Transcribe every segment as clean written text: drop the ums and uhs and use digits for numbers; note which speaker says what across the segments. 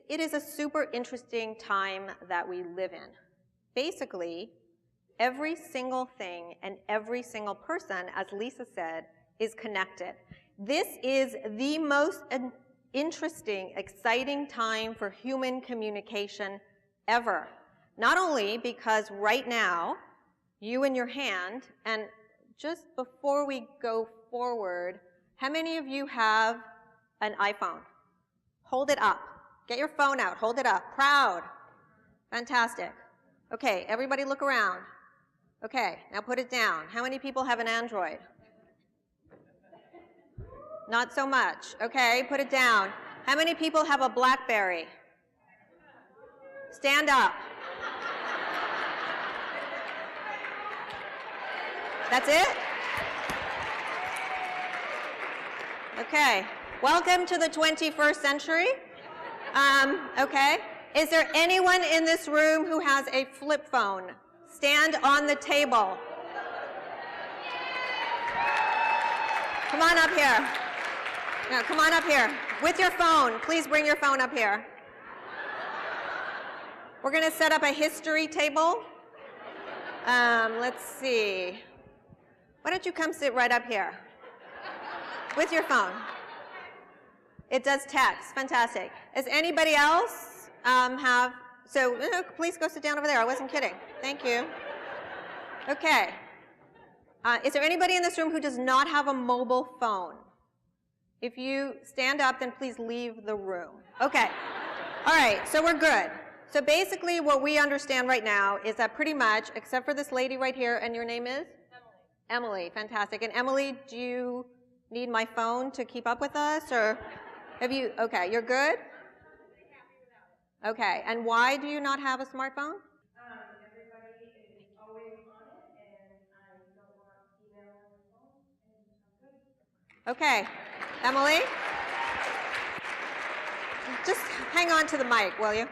Speaker 1: It is a super interesting time that we live in. Basically, every single thing and every single person, as Lisa said, is connected. This is the most interesting, exciting time for human communication ever. Not only because right now, you in your hand, and just before we go forward, how many of you have an iPhone? Hold it up. Get your phone out. Hold it up. Proud. Fantastic. Okay, everybody look around. Okay, now put it down. How many people have an Android? Not so much. Okay, put it down. How many people have a BlackBerry? Stand up. That's it? Okay. Welcome to the 21st century. Okay. Is there anyone in this room who has a flip phone? Stand on the table. Come on up here. No, come on up here. With your phone. Please bring your phone up here. We're going to set up a history table. Let's see. Why don't you come sit right up here with your phone? It does text. Fantastic. Does anybody else have? So please go sit down over there. I wasn't kidding. Thank you. Okay. Is there anybody in this room who does not have a mobile phone? If you stand up, then please leave the room. Okay. All right. So we're good. So basically what we understand right now is that pretty much, except for this lady right here, and your name is? Emily. Emily. Fantastic. And Emily, do you need my phone to keep up with us, or have you? Okay. You're good? Okay, and why do you not have a smartphone?
Speaker 2: Everybody is always on it, and I don't want email on my phone, and I'm good.
Speaker 1: Okay, Emily? Just hang on to the mic, will you?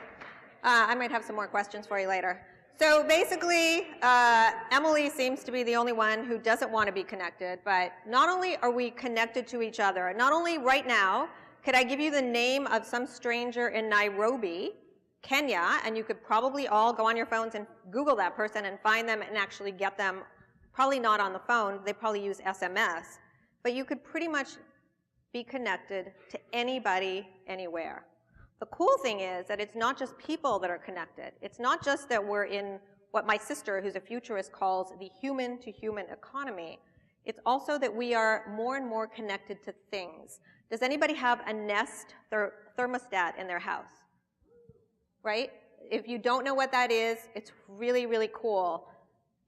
Speaker 1: I might have some more questions for you later. So basically, Emily seems to be the only one who doesn't want to be connected, but not only are we connected to each other, not only right now, could I give you the name of some stranger in Nairobi, Kenya, and you could probably all go on your phones and Google that person and find them and actually get them, probably not on the phone, they probably use SMS, but you could pretty much be connected to anybody, anywhere. The cool thing is that it's not just people that are connected. It's not just that we're in what my sister, who's a futurist, calls the human-to-human economy. It's also that we are more and more connected to things. Does anybody have a Nest thermostat in their house? Right? If you don't know what that is, it's really, really cool.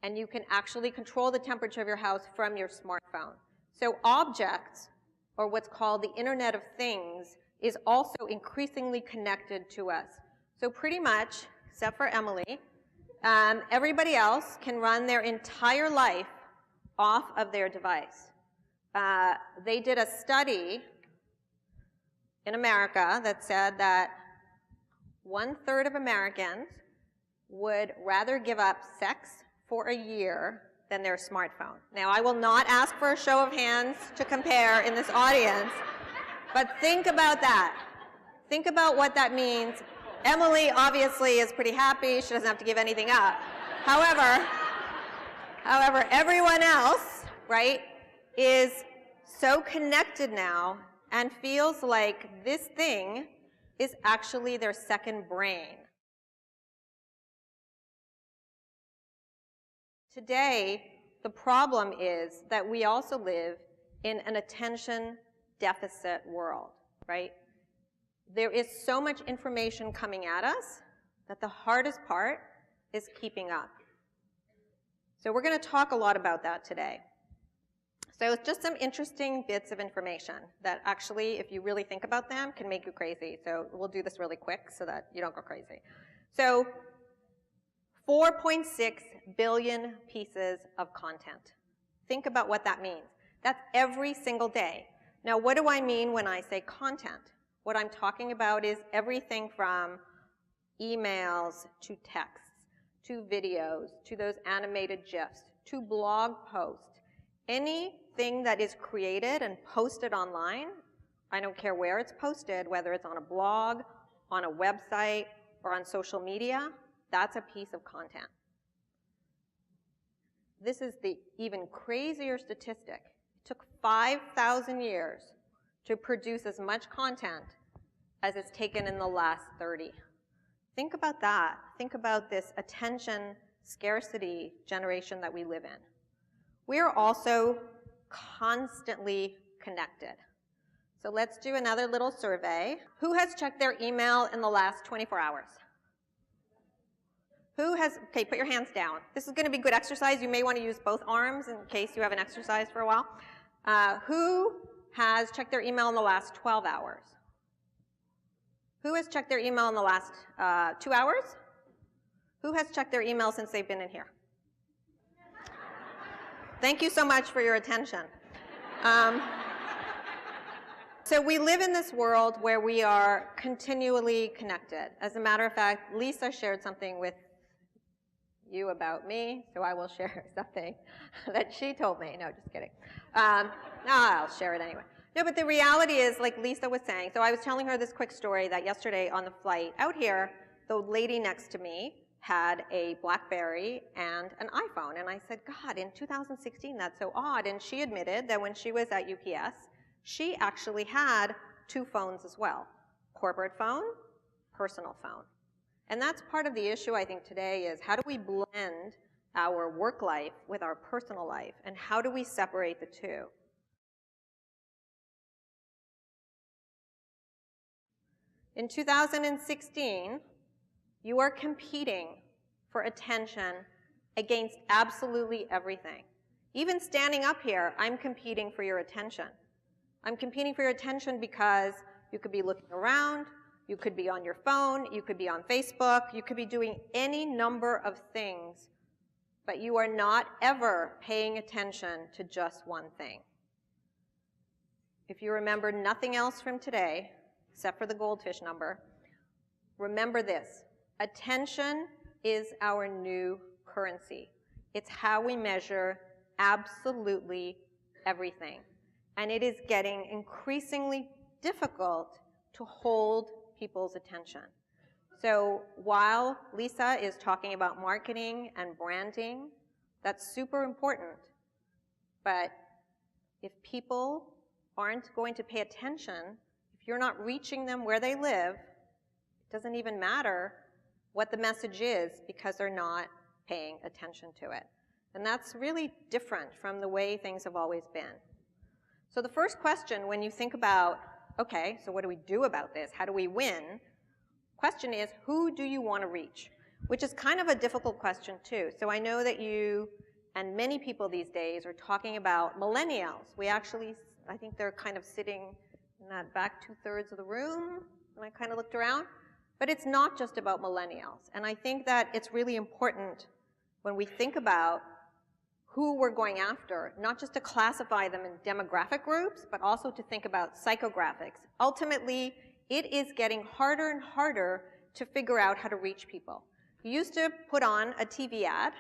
Speaker 1: And you can actually control the temperature of your house from your smartphone. So objects, or what's called the Internet of Things, is also increasingly connected to us. So pretty much, except for Emily, everybody else can run their entire life off of their device. They did a study in America that said that 1/3 of Americans would rather give up sex for a year than their smartphone. Now, I will not ask for a show of hands to compare in this audience, but think about that. Think about what that means. Emily obviously is pretty happy. She doesn't have to give anything up. However, everyone else, right, is so connected now and feels like this thing is actually their second brain. Today, the problem is that we also live in an attention deficit world, right? There is so much information coming at us that the hardest part is keeping up. So we're going to talk a lot about that today. So it's just some interesting bits of information that actually, if you really think about them, can make you crazy. So we'll do this really quick so that you don't go crazy. So 4.6 billion pieces of content. Think about what that means. That's every single day. Now, what do I mean when I say content? What I'm talking about is everything from emails to texts, to videos, to those animated GIFs, to blog posts. Anything that is created and posted online, I don't care where it's posted, whether it's on a blog, on a website, or on social media, that's a piece of content. This is the even crazier statistic. It took 5,000 years to produce as much content as it's taken in the last 30. Think about that. Think about this attention scarcity generation that we live in. We are also constantly connected. So let's do another little survey. Who has checked their email in the last 24 hours? Who has, okay, put your hands down. This is going to be good exercise. You may want to use both arms in case you haven't exercised for a while. Who has checked their email in the last 12 hours? Who has checked their email in the last 2 hours? Who has checked their email since they've been in here? Thank you so much for your attention. So we live in this world where we are continually connected. As a matter of fact, Lisa shared something with you about me, so I will share something that she told me. No, just kidding. No, I'll share it anyway. No, but the reality is, like Lisa was saying, so I was telling her this quick story that yesterday on the flight out here, the lady next to me had a BlackBerry and an iPhone. And I said, God, in 2016, that's so odd. And she admitted that when she was at UPS, she actually had 2 phones as well. Corporate phone, personal phone. And that's part of the issue, I think, today is how do we blend our work life with our personal life? And how do we separate the two? In 2016, you are competing for attention against absolutely everything. Even standing up here, I'm competing for your attention. I'm competing for your attention because you could be looking around, you could be on your phone, you could be on Facebook, you could be doing any number of things, but you are not ever paying attention to just one thing. If you remember nothing else from today, except for the goldfish number, remember this: attention is our new currency. It's how we measure absolutely everything. And it is getting increasingly difficult to hold people's attention. So while Lisa is talking about marketing and branding, that's super important. But if people aren't going to pay attention, if you're not reaching them where they live, it doesn't even matter what the message is because they're not paying attention to it. And that's really different from the way things have always been. So the first question when you think about, okay, so what do we do about this? How do we win? Question is, who do you want to reach? Which is kind of a difficult question too. So I know that you and many people these days are talking about millennials. We actually, I think they're kind of sitting in that back 2/3 of the room, and I kind of looked around. But it's not just about millennials. And I think that it's really important when we think about who we're going after, not just to classify them in demographic groups, but also to think about psychographics. Ultimately, it is getting harder and harder to figure out how to reach people. You used to put on a TV ad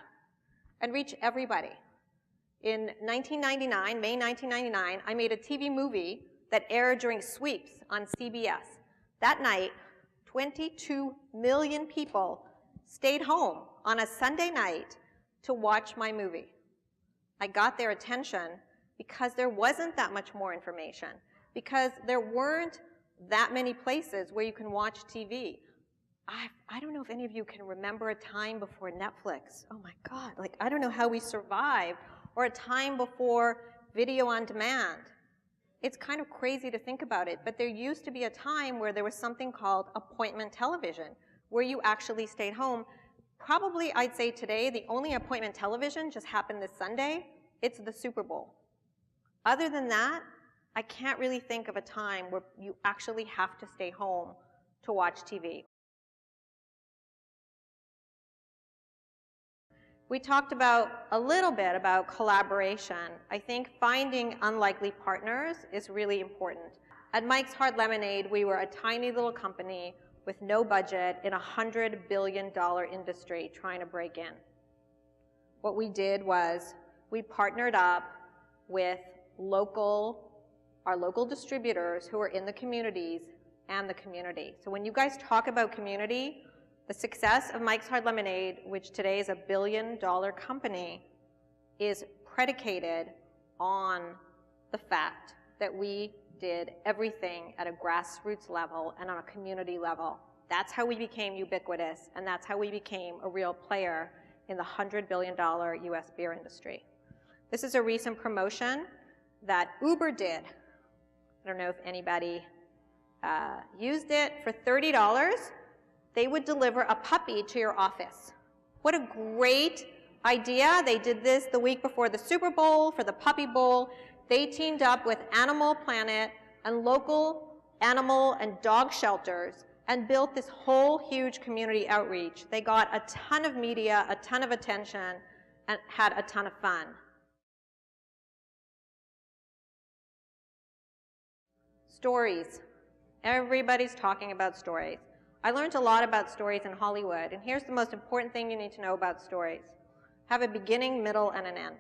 Speaker 1: and reach everybody. In 1999, May 1999, I made a TV movie that aired during sweeps on CBS. That night, 22 million people stayed home on a Sunday night to watch my movie. I got their attention because there wasn't that much more information, because there weren't that many places where you can watch TV. I don't know if any of you can remember a time before Netflix. Oh my God, like I don't know how we survived, or a time before video on demand. It's kind of crazy to think about it, but there used to be a time where there was something called appointment television, where you actually stayed home. Probably, I'd say today, the only appointment television just happened this Sunday. It's the Super Bowl. Other than that, I can't really think of a time where you actually have to stay home to watch TV. We talked about a little bit about collaboration. I think finding unlikely partners is really important. At Mike's Hard Lemonade, we were a tiny little company with no budget in a $100 billion industry trying to break in. What we did was we partnered up with our local distributors who are in the communities and the community. So when you guys talk about community, the success of Mike's Hard Lemonade, which today is a $1 billion company, is predicated on the fact that we did everything at a grassroots level and on a community level. That's how we became ubiquitous, and that's how we became a real player in the $100 billion US beer industry. This is a recent promotion that Uber did. I don't know if anybody used it. For $30, they would deliver a puppy to your office. What a great idea. They did this the week before the Super Bowl for the Puppy Bowl. They teamed up with Animal Planet and local animal and dog shelters and built this whole huge community outreach. They got a ton of media, a ton of attention, and had a ton of fun. Stories. Everybody's talking about stories. I learned a lot about stories in Hollywood, and here's the most important thing you need to know about stories. Have a beginning, middle, and an end.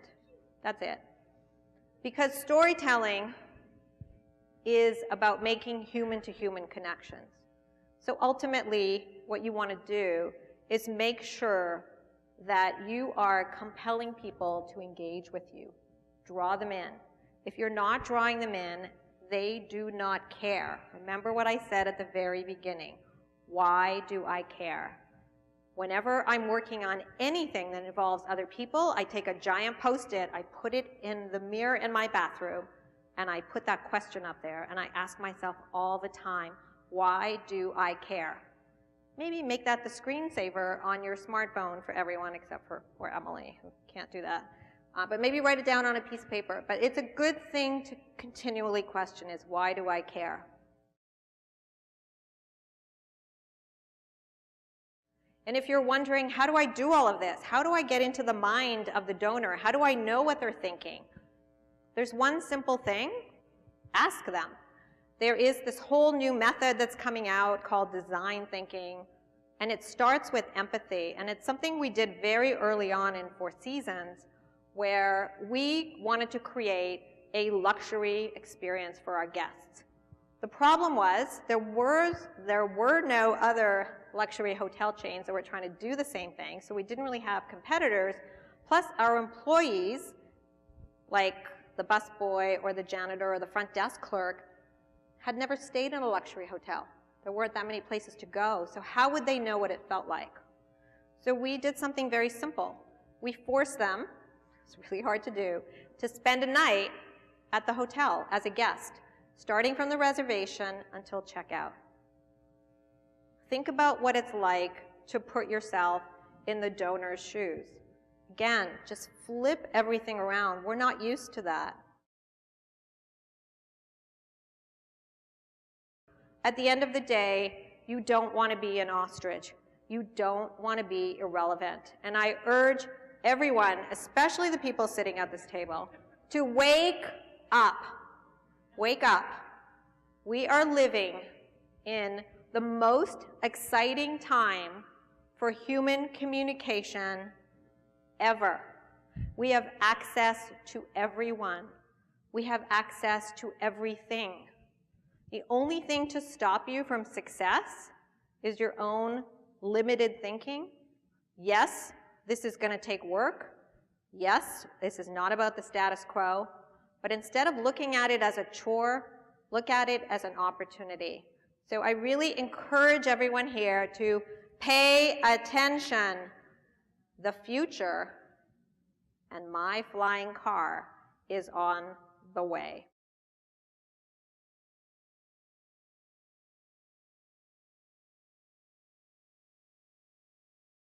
Speaker 1: That's it. Because storytelling is about making human-to-human connections. So ultimately, what you want to do is make sure that you are compelling people to engage with you. Draw them in. If you're not drawing them in, they do not care. Remember what I said at the very beginning. Why do I care? Whenever I'm working on anything that involves other people, I take a giant Post-it, I put it in the mirror in my bathroom, and I put that question up there, and I ask myself all the time, why do I care? Maybe make that the screensaver on your smartphone for everyone except for Emily, who can't do that. But maybe write it down on a piece of paper. But it's a good thing to continually question is, why do I care? And if you're wondering, how do I do all of this? How do I get into the mind of the donor? How do I know what they're thinking? There's one simple thing. Ask them. There is this whole new method that's coming out called design thinking, and it starts with empathy. And it's something we did very early on in Four Seasons, where we wanted to create a luxury experience for our guests. The problem was there were no other luxury hotel chains that were trying to do the same thing, so we didn't really have competitors. Plus, our employees, like the busboy or the janitor or the front desk clerk, had never stayed in a luxury hotel. There weren't that many places to go, so how would they know what it felt like? So we did something very simple. We forced them, it's really hard to do, to spend a night at the hotel as a guest, starting from the reservation until checkout. Think about what it's like to put yourself in the donor's shoes. Again, just flip everything around. We're not used to that. At the end of the day, you don't want to be an ostrich. You don't want to be irrelevant. And I urge everyone, especially the people sitting at this table, to wake up. Wake up. We are living in the most exciting time for human communication ever. We have access to everyone. We have access to everything. The only thing to stop you from success is your own limited thinking. Yes, this is going to take work. Yes, this is not about the status quo. But instead of looking at it as a chore, look at it as an opportunity. So I really encourage everyone here to pay attention. The future and my flying car is on the way.